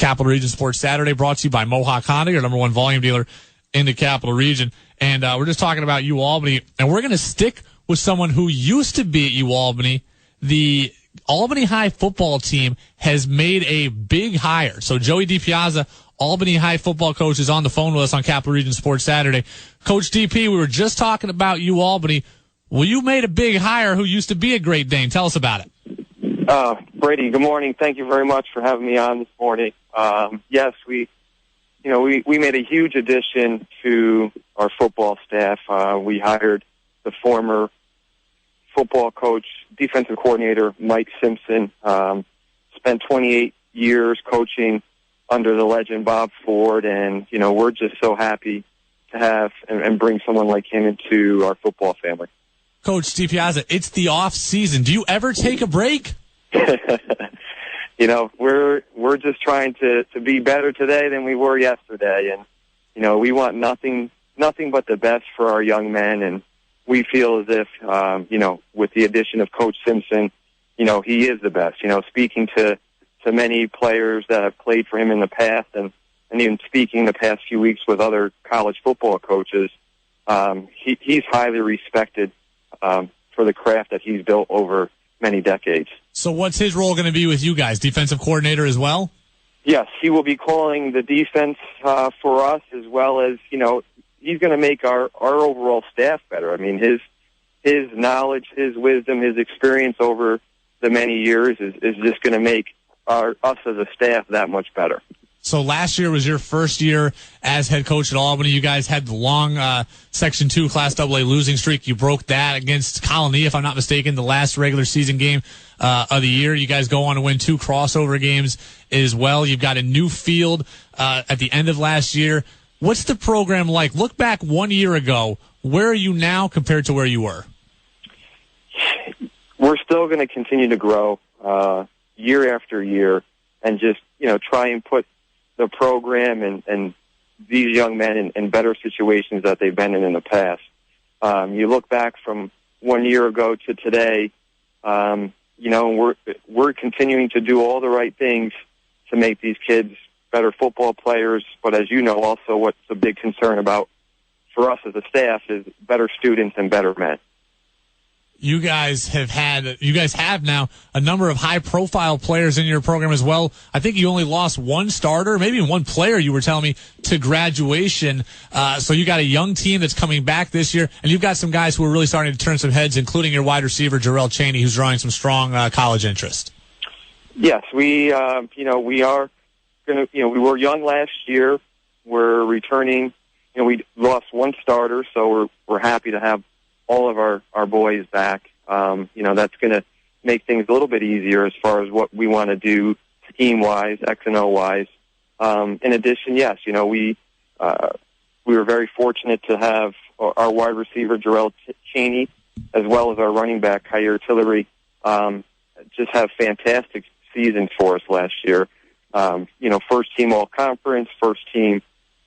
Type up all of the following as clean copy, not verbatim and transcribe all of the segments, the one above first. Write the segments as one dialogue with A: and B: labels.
A: Capital Region Sports Saturday, brought to you by Mohawk Honda, your number one volume dealer in the Capital Region. And we're just talking about UAlbany, and we're going to stick with someone who used to be at UAlbany. The Albany High football team has made a big hire. So Joey DiPiazza, Albany High football coach, is on the phone with us on Capital Region Sports Saturday. Coach DP, we were just talking about UAlbany. Well, you made a big hire who used to be a Great Dane. Tell us about it.
B: Brady, good morning. Thank you very much for having me on this morning. Yes, we made a huge addition to our football staff. We hired the former football coach, defensive coordinator, Mike Simpson. Spent 28 years coaching under the legend Bob Ford, and, we're just so happy to have and bring someone like him into our football family.
A: Coach DiPiazza, it's the off season. Do you ever take a break?
B: We're just trying to be better today than we were yesterday, and we want nothing but the best for our young men, and we feel as if with the addition of Coach Simpson, he is the best. Speaking to many players that have played for him in the past, and even speaking the past few weeks with other college football coaches, he's highly respected for the craft that he's built over many decades.
A: So what's his role going to be with you guys? Defensive coordinator as well?
B: Yes, he will be calling the defense for us, as well as, he's going to make our overall staff better. I mean, his knowledge, his wisdom, his experience over the many years is just going to make us as a staff that much better.
A: So last year was your first year as head coach at Albany. You guys had the long Section 2 Class AA losing streak. You broke that against Colony, if I'm not mistaken, the last regular season game of the year. You guys go on to win 2 crossover games as well. You've got a new field at the end of last year. What's the program like? Look back 1 year ago. Where are you now compared to where you were?
B: We're still going to continue to grow year after year, and just try and put the program and these young men in better situations that they've been in the past. You look back from 1 year ago to today, we're continuing to do all the right things to make these kids better football players. But as you know, also what's a big concern about for us as a staff is better students and better men. You guys have now a number of high-profile players in your program as well. I think you only lost one starter, maybe one player, you were telling me, to graduation. So you got a young team that's coming back this year, and you've got some guys who are really starting to turn some heads, including your wide receiver, Jarrell Chaney, who's drawing some strong college interest. Yes, we are going to, we were young last year. We're returning. We lost one starter, so we're happy to have all of our boys back. That's going to make things a little bit easier as far as what we want to do scheme-wise, X and O-wise. In addition, yes, we were very fortunate to have our wide receiver, Jarrell Chaney, as well as our running back, Kyer Tillery, just have fantastic seasons for us last year. First team all-conference, first team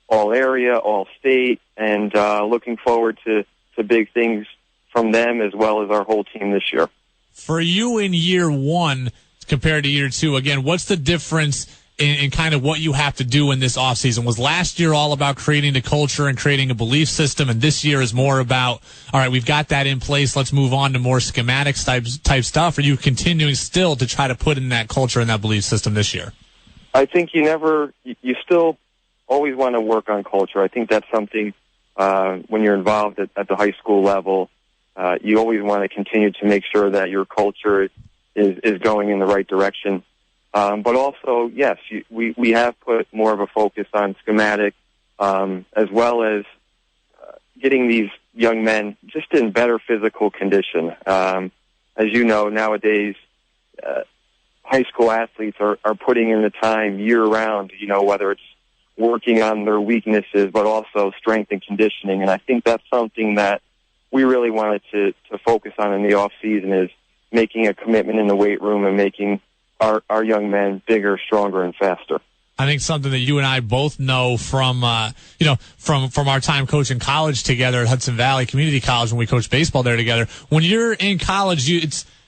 B: all-area, all-state, and looking forward to big things from them as well as our whole team this year. For you in year one compared to year two, again, what's the difference in kind of what you have to do in this offseason? Was last year all about creating the culture and creating a belief system, and this year is more about, all right, we've got that in place, let's move on to more schematics type stuff? Or are you continuing still to try to put in that culture and that belief system this year? I think you still always want to work on culture. I think that's something when you're involved at the high school level, you always want to continue to make sure that your culture is going in the right direction. But also, yes, we have put more of a focus on schematic, as well as getting these young men just in better physical condition. As you know, nowadays, high school athletes are putting in the time year-round, whether it's working on their weaknesses, but also strength and conditioning. And I think that's something that we really wanted to focus on in the off-season, is making a commitment in the weight room and making our young men bigger, stronger, and faster. I think something that you and I both know from our time coaching college together at Hudson Valley Community College when we coached baseball there together. When you're in college,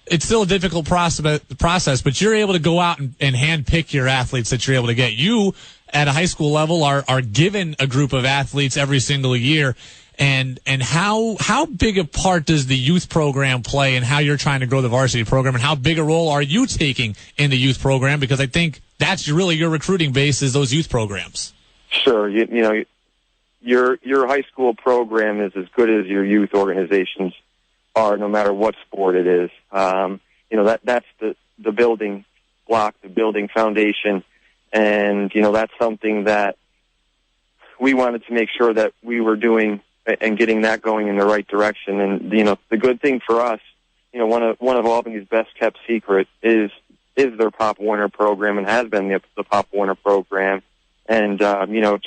A: it's still a difficult process, but you're able to go out and handpick your athletes that you're able to get. You, at a high school level, are given a group of athletes every single year. And how big a part does the youth program play in how you're trying to grow the varsity program, and how big a role are you taking in the youth program? Because I think that's really your recruiting base, is those youth programs.
B: Sure. You know, your high school program is as good as your youth organizations are, no matter what sport it is. You know, that's the building block, the building foundation. And, you know, that's something that we wanted to make sure that we were doing and getting that going in the right direction. And, you know, the good thing for us, you know, one of Albany's best kept secret is their Pop Warner program, and has been the Pop Warner program. And, you know,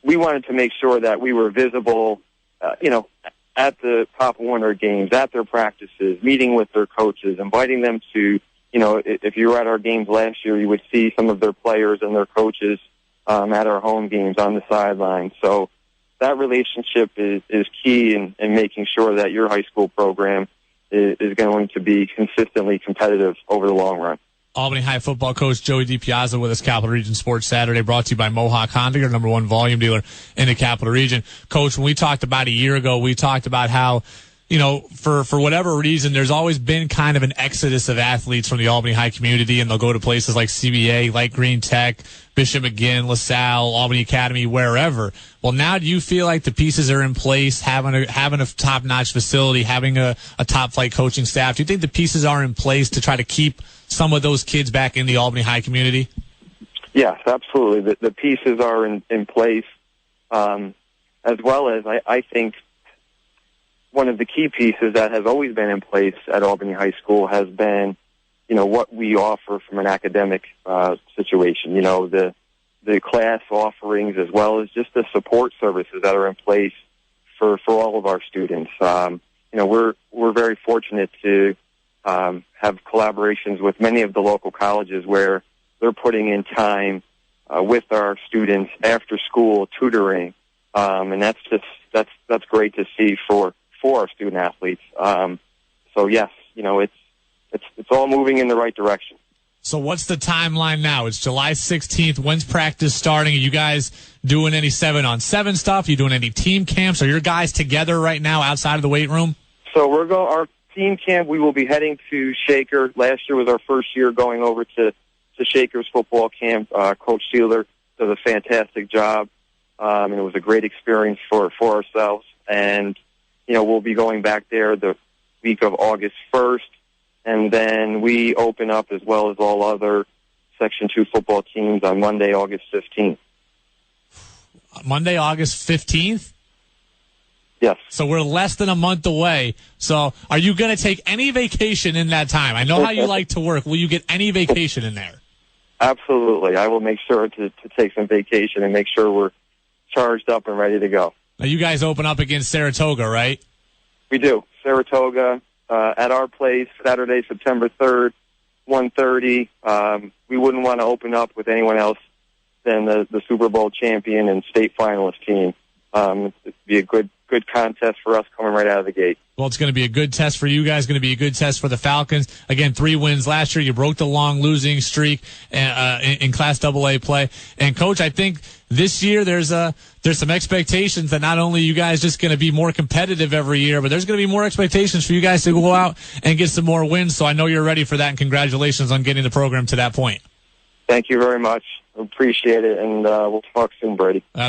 B: we wanted to make sure that we were visible, you know, at the Pop Warner games, at their practices, meeting with their coaches, inviting them to, you know, if you were at our games last year, you would see some of their players and their coaches at our home games on the sideline. So that relationship is key in making sure that your high school program is going to be consistently competitive over the long run.
A: Albany High football coach Joey DiPiazza with us, Capital Region Sports Saturday, brought to you by Mohawk Honda, your number one volume dealer in the Capital Region. Coach, when we talked about a year ago, we talked about how, you know, for whatever reason, there's always been kind of an exodus of athletes from the Albany High community, and they'll go to places like CBA, like Green Tech, Bishop McGinn, LaSalle, Albany Academy, wherever. Well, now do you feel like the pieces are in place, having a top-notch facility, having a top-flight coaching staff? Do you think the pieces are in place to try to keep some of those kids back in the Albany High community?
B: Yes, absolutely. The pieces are in place, as well as I think one of the key pieces that has always been in place at Albany High School has been, you know, what we offer from an academic situation. You know, the class offerings, as well as just the support services that are in place for all of our students. You know, we're very fortunate to have collaborations with many of the local colleges where they're putting in time with our students after school tutoring, and that's great to see for our student athletes. So yes, you know, it's all moving in the right direction.
A: So what's the timeline now? It's July 16th. When's practice starting? Are you guys doing any 7-on-7 stuff? Are you doing any team camps? Are your guys together right now outside of the weight room? So
B: our team camp, we will be heading to Shaker. Last year was our first year going over to Shaker's football camp. Coach Sealer does a fantastic job, and it was a great experience for ourselves. And, you know, we'll be going back there the week of August 1st, and then we open up, as well as all other Section 2 football teams, on Monday, August 15th.
A: Monday, August 15th?
B: Yes.
A: So we're less than a month away. So are you going to take any vacation in that time? I know how you like to work. Will you get any vacation in there?
B: Absolutely. I will make sure to take some vacation and make sure we're charged up and ready to go.
A: Now, you guys open up against Saratoga, right?
B: We do. Saratoga at our place, Saturday, September 3rd, 1:30. We wouldn't want to open up with anyone else than the Super Bowl champion and state finalist team. It'd be a good contest for us coming right out of the gate.
A: Well, it's going to be a good test for you guys, going to be a good test for the Falcons. Again, 3 wins last year. You broke the long losing streak in Class AA play. And, Coach, I think this year there's some expectations that not only you guys just going to be more competitive every year, but there's going to be more expectations for you guys to go out and get some more wins. So I know you're ready for that, and congratulations on getting the program to that point.
B: Thank you very much. Appreciate it, and we'll talk soon, Brady.